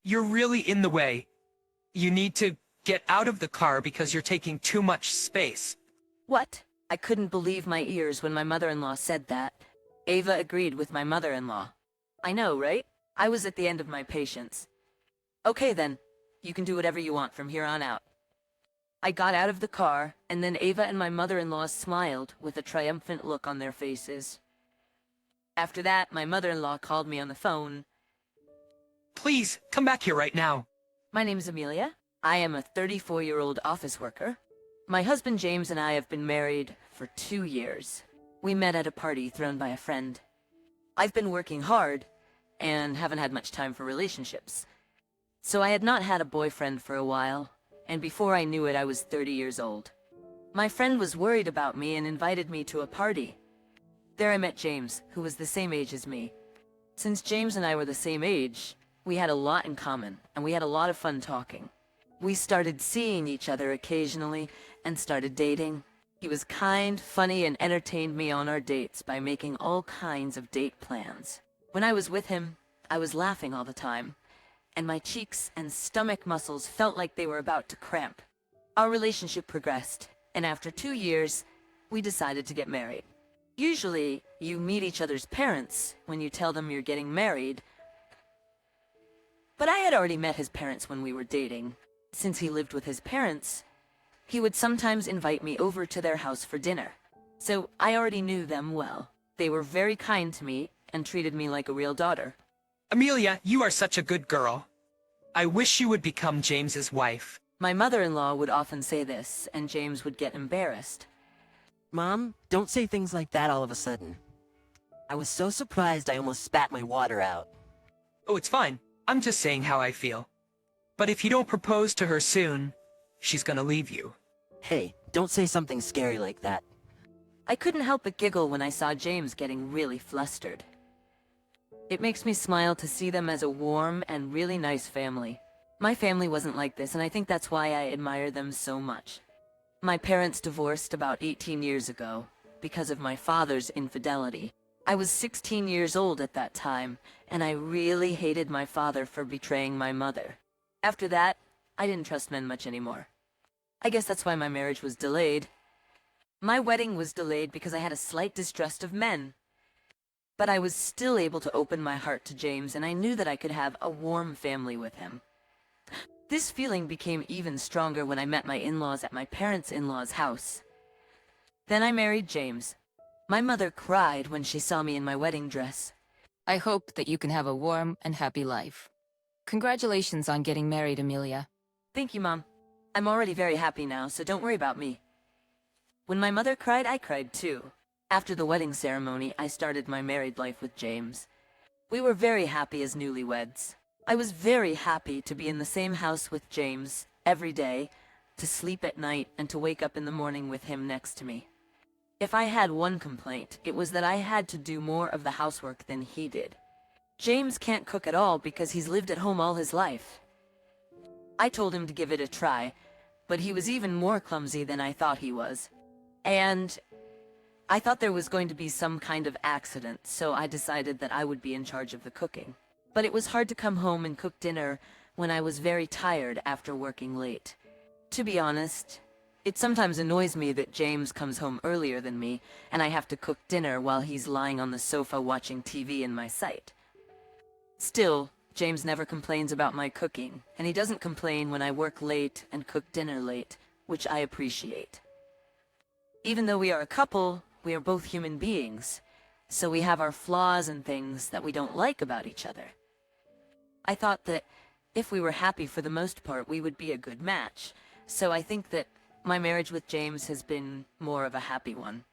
You're really in the way. You need to get out of the car because you're taking too much space. What? I couldn't believe my ears when my mother-in-law said that. Ava agreed with my mother-in-law. I know, right? I was at the end of my patience. Okay then, you can do whatever you want from here on out. I got out of the car, and then Ava and my mother-in-law smiled with a triumphant look on their faces. After that, my mother-in-law called me on the phone. Please, come back here right now. My name's Amelia. I am a 34-year-old office worker. My husband James and I have been married for 2 years. We met at a party thrown by a friend. I've been working hard and haven't had much time for relationships. So I had not had a boyfriend for a while, and before I knew it, I was 30 years old. My friend was worried about me and invited me to a party. There I met James, who was the same age as me. Since James and I were the same age, we had a lot in common, and we had a lot of fun talking. We started seeing each other occasionally and started dating. He was kind, funny, and entertained me on our dates by making all kinds of date plans. When I was with him, I was laughing all the time, and my cheeks and stomach muscles felt like they were about to cramp. Our relationship progressed, and after 2 years, we decided to get married. Usually, you meet each other's parents when you tell them you're getting married, but I had already met his parents when we were dating. Since he lived with his parents, he would sometimes invite me over to their house for dinner. So I already knew them well. They were very kind to me and treated me like a real daughter. Amelia, you are such a good girl. I wish you would become James's wife. My mother-in-law would often say this, and James would get embarrassed. Mom, don't say things like that all of a sudden. I was so surprised I almost spat my water out. Oh, it's fine. I'm just saying how I feel. But if you don't propose to her soon, she's gonna leave you. Hey, don't say something scary like that. I couldn't help but giggle when I saw James getting really flustered. It makes me smile to see them as a warm and really nice family. My family wasn't like this, and I think that's why I admire them so much. My parents divorced about 18 years ago because of my father's infidelity. I was 16 years old at that time, and I really hated my father for betraying my mother. After that, I didn't trust men much anymore. I guess that's why my marriage was delayed. My wedding was delayed because I had a slight distrust of men. But I was still able to open my heart to James, and I knew that I could have a warm family with him. This feeling became even stronger when I met my in-laws at my parents' in-laws' house. Then I married James. My mother cried when she saw me in my wedding dress. I hope that you can have a warm and happy life. Congratulations on getting married, Amelia. Thank you, Mom. I'm already very happy now, so don't worry about me. When my mother cried, I cried too. After the wedding ceremony, I started my married life with James. We were very happy as newlyweds. I was very happy to be in the same house with James every day, to sleep at night and to wake up in the morning with him next to me. If I had one complaint, it was that I had to do more of the housework than he did. James can't cook at all because he's lived at home all his life. I told him to give it a try, but he was even more clumsy than I thought he was. And I thought there was going to be some kind of accident, so I decided that I would be in charge of the cooking. But it was hard to come home and cook dinner when I was very tired after working late. To be honest, it sometimes annoys me that James comes home earlier than me, and I have to cook dinner while he's lying on the sofa watching TV in my sight. Still, James never complains about my cooking, and he doesn't complain when I work late and cook dinner late, which I appreciate. Even though we are a couple, we are both human beings, so we have our flaws and things that we don't like about each other. I thought that if we were happy for the most part, we would be a good match, so I think that my marriage with James has been more of a happy one.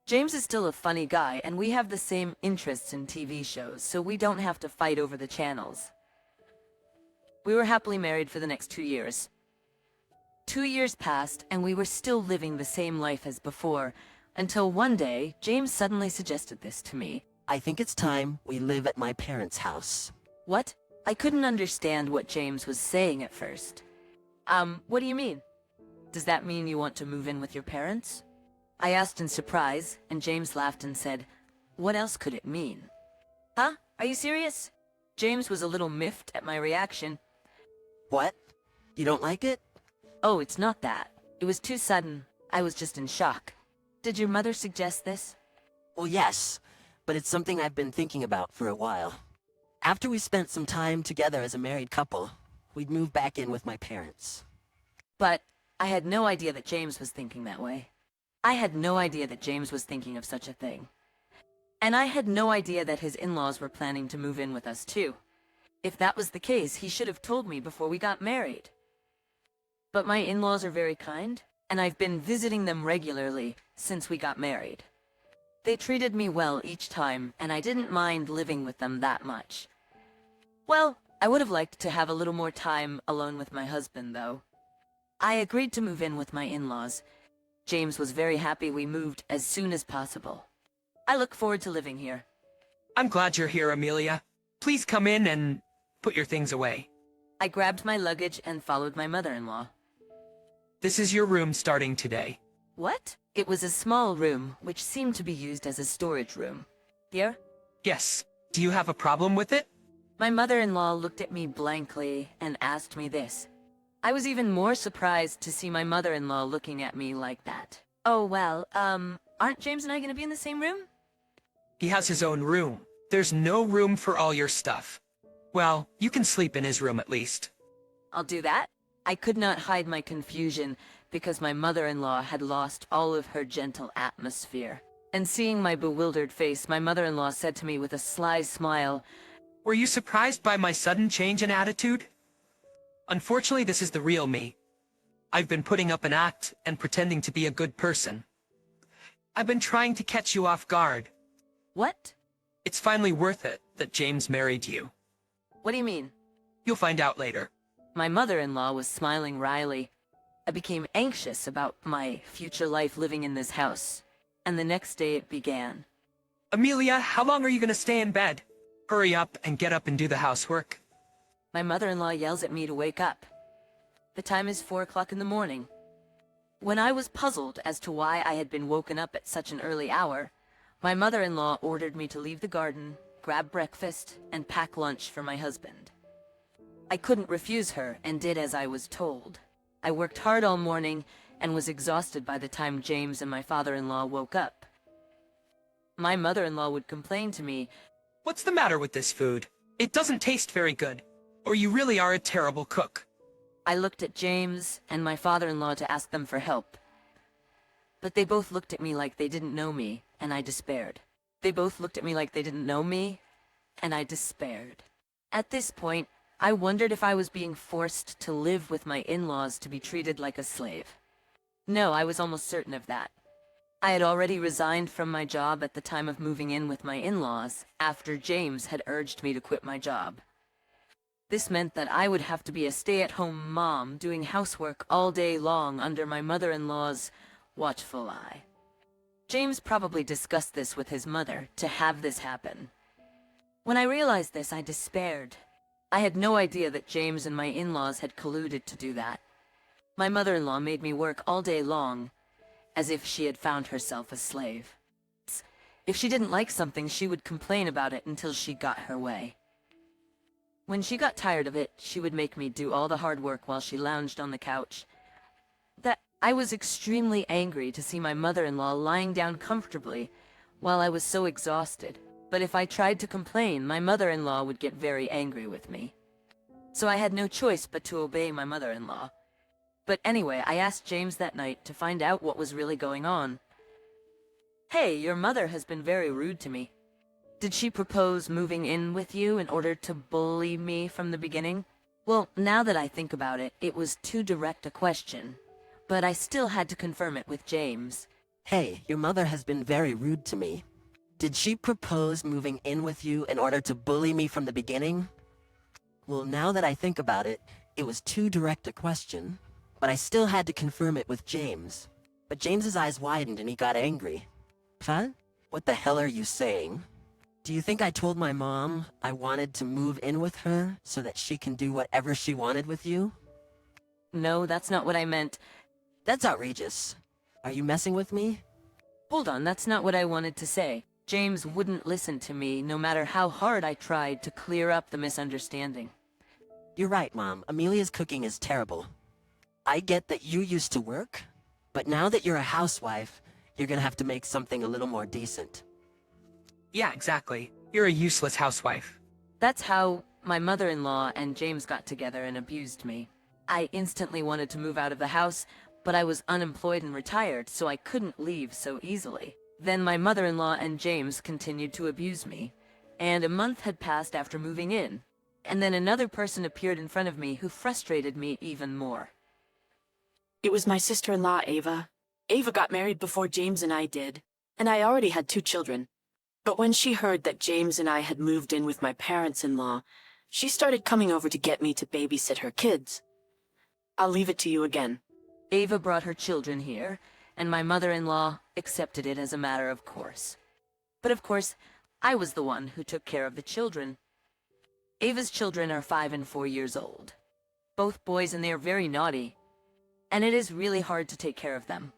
James is still a funny guy, and we have the same interests in TV shows, so we don't have to fight over the channels. We were happily married for the next 2 years. 2 years passed, and we were still living the same life as before, until one day, James suddenly suggested this to me. I think it's time we live at my parents' house. What? I couldn't understand what James was saying at first. What do you mean? Does that mean you want to move in with your parents? I asked in surprise, and James laughed and said, "What else could it mean?" Huh? Are you serious? James was a little miffed at my reaction. What? You don't like it? Oh, it's not that. It was too sudden. I was just in shock. Did your mother suggest this? Well, yes, but it's something I've been thinking about for a while. After we spent some time together as a married couple, we'd move back in with my parents. But I had no idea that James was thinking that way. I had no idea that James was thinking of such a thing. And I had no idea that his in-laws were planning to move in with us too. If that was the case, he should have told me before we got married. But my in-laws are very kind, and I've been visiting them regularly since we got married. They treated me well each time, and I didn't mind living with them that much. Well, I would have liked to have a little more time alone with my husband, though. I agreed to move in with my in-laws. James was very happy we moved as soon as possible. I look forward to living here. I'm glad you're here, Amelia. Please come in and put your things away. I grabbed my luggage and followed my mother-in-law. This is your room starting today. What? It was a small room, which seemed to be used as a storage room. Here? Yes. Do you have a problem with it? My mother-in-law looked at me blankly and asked me this. I was even more surprised to see my mother-in-law looking at me like that. Oh, well, aren't James and I gonna be in the same room? He has his own room. There's no room for all your stuff. Well, you can sleep in his room at least. I'll do that. I could not hide my confusion because my mother-in-law had lost all of her gentle atmosphere. And seeing my bewildered face, my mother-in-law said to me with a sly smile, Were you surprised by my sudden change in attitude? Unfortunately, this is the real me. I've been putting up an act and pretending to be a good person. I've been trying to catch you off guard. What? It's finally worth it that James married you. What do you mean? You'll find out later. My mother-in-law was smiling wryly. I became anxious about my future life living in this house. And the next day it began. Amelia, how long are you gonna stay in bed? Hurry up and get up and do the housework. My mother-in-law yells at me to wake up. The time is 4 o'clock in the morning. When I was puzzled as to why I had been woken up at such an early hour, my mother-in-law ordered me to leave the garden, grab breakfast, and pack lunch for my husband. I couldn't refuse her and did as I was told. I worked hard all morning and was exhausted by the time James and my father-in-law woke up. My mother-in-law would complain to me, What's the matter with this food? It doesn't taste very good. Or you really are a terrible cook. I looked at James and my father-in-law to ask them for help. But they both looked at me like they didn't know me, and I despaired. They both looked at me like they didn't know me, and I despaired. At this point, I wondered if I was being forced to live with my in-laws to be treated like a slave. No, I was almost certain of that. I had already resigned from my job at the time of moving in with my in-laws, after James had urged me to quit my job. This meant that I would have to be a stay-at-home mom doing housework all day long under my mother-in-law's watchful eye. James probably discussed this with his mother to have this happen. When I realized this, I despaired. I had no idea that James and my in-laws had colluded to do that. My mother-in-law made me work all day long, as if she had found herself a slave. If she didn't like something, she would complain about it until she got her way. When she got tired of it, she would make me do all the hard work while she lounged on the couch. I was extremely angry to see my mother-in-law lying down comfortably while I was so exhausted. But if I tried to complain, my mother-in-law would get very angry with me. So I had no choice but to obey my mother-in-law. But anyway, I asked James that night to find out what was really going on. Hey, your mother has been very rude to me. Did she propose moving in with you in order to bully me from the beginning? Well, now that I think about it, it was too direct a question. But I still had to confirm it with James. Hey, your mother has been very rude to me. Did she propose moving in with you in order to bully me from the beginning? Well, now that I think about it, it was too direct a question. But I still had to confirm it with James. But James's eyes widened and he got angry. Huh? What the hell are you saying? Do you think I told my mom I wanted to move in with her so that she can do whatever she wanted with you? No, that's not what I meant. That's outrageous. Are you messing with me? Hold on, that's not what I wanted to say. James wouldn't listen to me no matter how hard I tried to clear up the misunderstanding. You're right, Mom. Amelia's cooking is terrible. I get that you used to work, but now that you're a housewife, you're gonna have to make something a little more decent. Yeah, exactly. You're a useless housewife. That's how my mother-in-law and James got together and abused me. I instantly wanted to move out of the house, but I was unemployed and retired, so I couldn't leave so easily. Then my mother-in-law and James continued to abuse me, and a month had passed after moving in. And then another person appeared in front of me who frustrated me even more. It was my sister-in-law, Ava. Ava got married before James and I did, and I already had 2 children. But when she heard that James and I had moved in with my parents-in-law, she started coming over to get me to babysit her kids. I'll leave it to you again. Ava brought her children here, and my mother-in-law accepted it as a matter of course. But of course, I was the one who took care of the children. Ava's children are 5 and 4 years old. Both boys, and they are very naughty. And it is really hard to take care of them.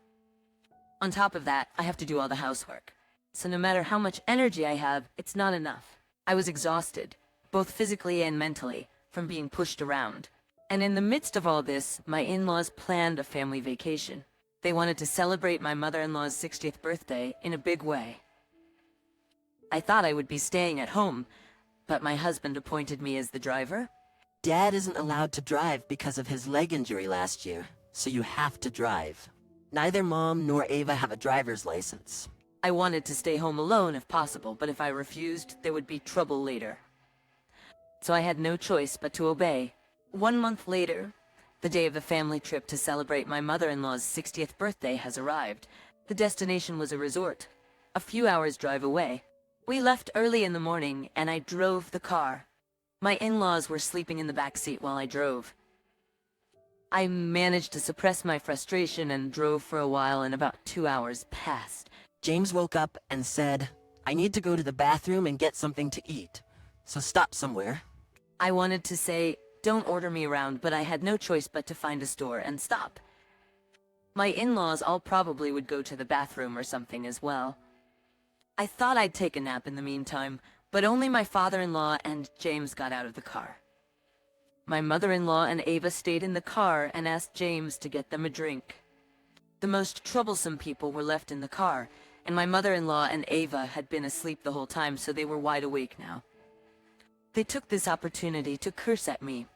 On top of that, I have to do all the housework. So no matter how much energy I have, it's not enough. I was exhausted, both physically and mentally, from being pushed around. And in the midst of all this, my in-laws planned a family vacation. They wanted to celebrate my mother-in-law's 60th birthday in a big way. I thought I would be staying at home, but my husband appointed me as the driver. Dad isn't allowed to drive because of his leg injury last year, so you have to drive. Neither Mom nor Ava have a driver's license. I wanted to stay home alone if possible, but if I refused, there would be trouble later. So I had no choice but to obey. 1 month later, the day of the family trip to celebrate my mother-in-law's 60th birthday has arrived. The destination was a resort, a few hours' drive away. We left early in the morning, and I drove the car. My in-laws were sleeping in the back seat while I drove. I managed to suppress my frustration and drove for a while, and about 2 hours passed. James woke up and said, "I need to go to the bathroom and get something to eat, so stop somewhere." I wanted to say, "Don't order me around," but I had no choice but to find a store and stop. My in-laws all probably would go to the bathroom or something as well. I thought I'd take a nap in the meantime, but only my father-in-law and James got out of the car. My mother-in-law and Ava stayed in the car and asked James to get them a drink. The most troublesome people were left in the car, and my mother-in-law and Ava had been asleep the whole time, so they were wide awake now. They took this opportunity to curse at me.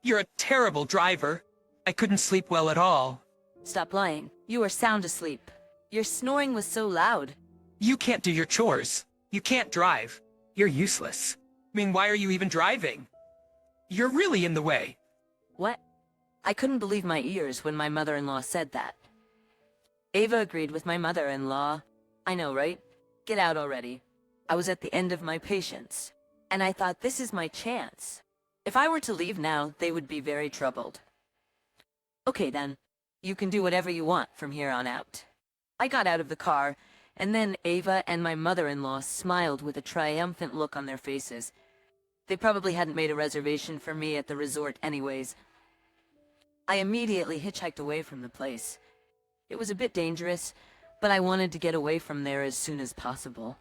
You're a terrible driver. I couldn't sleep well at all. Stop lying. You were sound asleep. Your snoring was so loud. You can't do your chores. You can't drive. You're useless. I mean, why are you even driving? You're really in the way. What? I couldn't believe my ears when my mother-in-law said that. Ava agreed with my mother-in-law. I know, right? Get out already. I was at the end of my patience, and I thought, this is my chance. If I were to leave now, they would be very troubled. Okay then, you can do whatever you want from here on out. I got out of the car, and then Ava and my mother-in-law smiled with a triumphant look on their faces. They probably hadn't made a reservation for me at the resort anyways. I immediately hitchhiked away from the place. It was a bit dangerous, but I wanted to get away from there as soon as possible.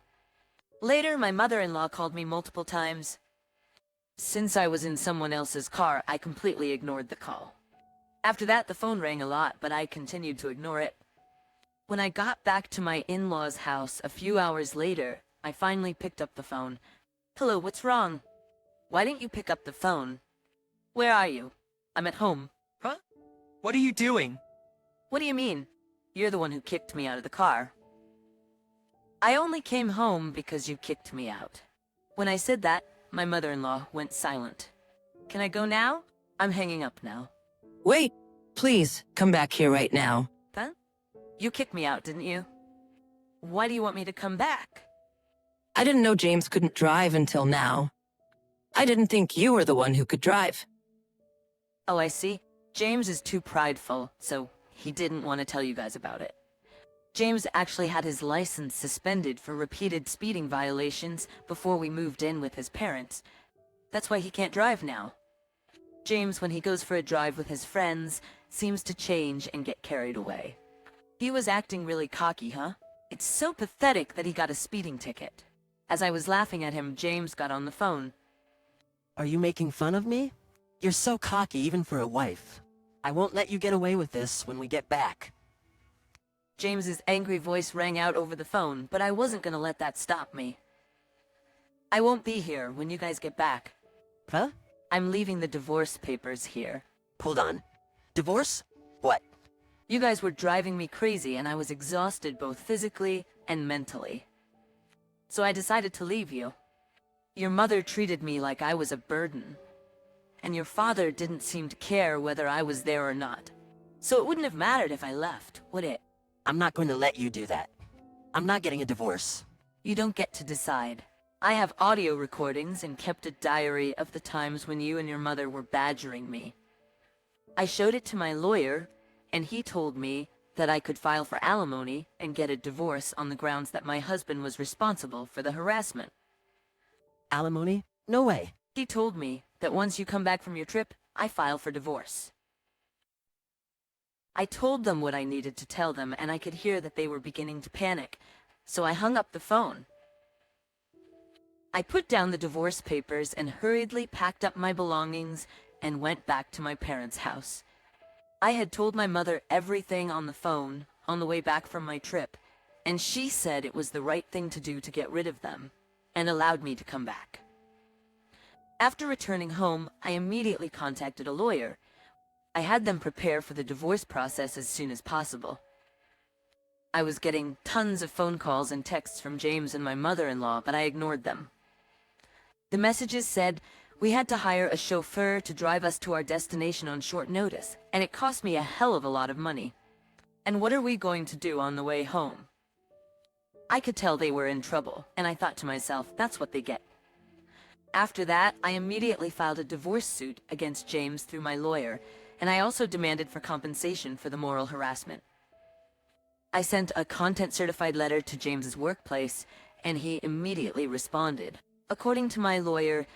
Later, my mother-in-law called me multiple times. Since I was in someone else's car, I completely ignored the call. After that, the phone rang a lot, but I continued to ignore it. When I got back to my in-laws' house a few hours later, I finally picked up the phone. "Hello, what's wrong?" "Why didn't you pick up the phone?" "Where are you?" "I'm at home." Huh? What are you doing? "What do you mean? You're the one who kicked me out of the car." "I only came home because you kicked me out." When I said that, my mother-in-law went silent. "Can I go now?" "I'm hanging up now." Wait, please, come back here right now. Huh? You kicked me out, didn't you? Why do you want me to come back? I didn't know James couldn't drive until now. I didn't think you were the one who could drive. Oh, I see. James is too prideful, so he didn't want to tell you guys about it. James actually had his license suspended for repeated speeding violations before we moved in with his parents. That's why he can't drive now. James, when he goes for a drive with his friends, seems to change and get carried away. He was acting really cocky, huh? It's so pathetic that he got a speeding ticket. As I was laughing at him, James got on the phone. Are you making fun of me? You're so cocky even for a wife. I won't let you get away with this when we get back. James's angry voice rang out over the phone, but I wasn't gonna let that stop me. I won't be here when you guys get back. Huh? I'm leaving the divorce papers here. Hold on. Divorce? What? You guys were driving me crazy and I was exhausted both physically and mentally. So I decided to leave you. Your mother treated me like I was a burden. And your father didn't seem to care whether I was there or not. So it wouldn't have mattered if I left, would it? I'm not going to let you do that. I'm not getting a divorce. You don't get to decide. I have audio recordings and kept a diary of the times when you and your mother were badgering me. I showed it to my lawyer, and he told me that I could file for alimony and get a divorce on the grounds that my husband was responsible for the harassment. Alimony? No way. He told me that once you come back from your trip, I file for divorce. I told them what I needed to tell them, and I could hear that they were beginning to panic, so I hung up the phone. I put down the divorce papers and hurriedly packed up my belongings and went back to my parents' house. I had told my mother everything on the phone on the way back from my trip, and she said it was the right thing to do to get rid of them, and allowed me to come back. After returning home, I immediately contacted a lawyer. I had them prepare for the divorce process as soon as possible. I was getting tons of phone calls and texts from James and my mother-in-law, but I ignored them. The messages said we had to hire a chauffeur to drive us to our destination on short notice, and it cost me a hell of a lot of money. And what are we going to do on the way home? I could tell they were in trouble, and I thought to myself, that's what they get. After that, I immediately filed a divorce suit against James through my lawyer, and I also demanded for compensation for the moral harassment. I sent a content-certified letter to James's workplace, and he immediately responded. According to my lawyer,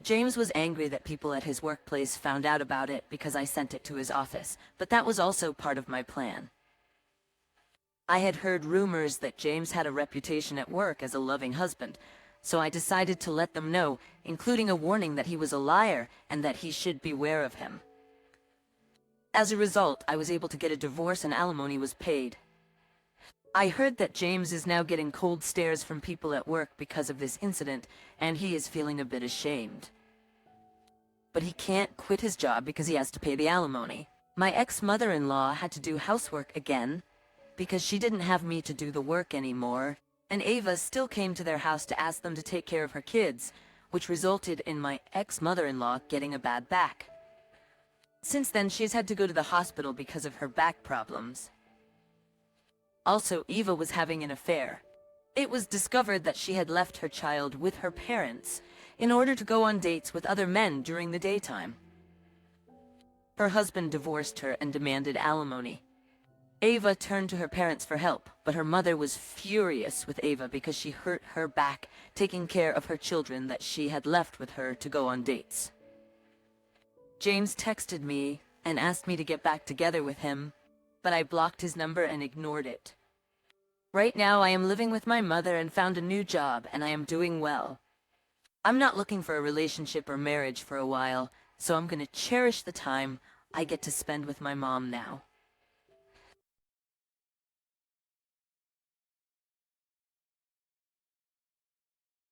James was angry that people at his workplace found out about it because I sent it to his office, but that was also part of my plan. I had heard rumors that James had a reputation at work as a loving husband, so I decided to let them know, including a warning that he was a liar and that he should beware of him. As a result, I was able to get a divorce and alimony was paid. I heard that James is now getting cold stares from people at work because of this incident, and he is feeling a bit ashamed. But he can't quit his job because he has to pay the alimony. My ex-mother-in-law had to do housework again because she didn't have me to do the work anymore, and Ava still came to their house to ask them to take care of her kids, which resulted in my ex-mother-in-law getting a bad back. Since then, she's had to go to the hospital because of her back problems. Also, Eva was having an affair. It was discovered that she had left her child with her parents in order to go on dates with other men during the daytime. Her husband divorced her and demanded alimony. Ava turned to her parents for help, but her mother was furious with Ava because she hurt her back taking care of her children that she had left with her to go on dates. James texted me and asked me to get back together with him, but I blocked his number and ignored it. Right now, I am living with my mother and found a new job, and I am doing well. I'm not looking for a relationship or marriage for a while, so I'm gonna cherish the time I get to spend with my mom now.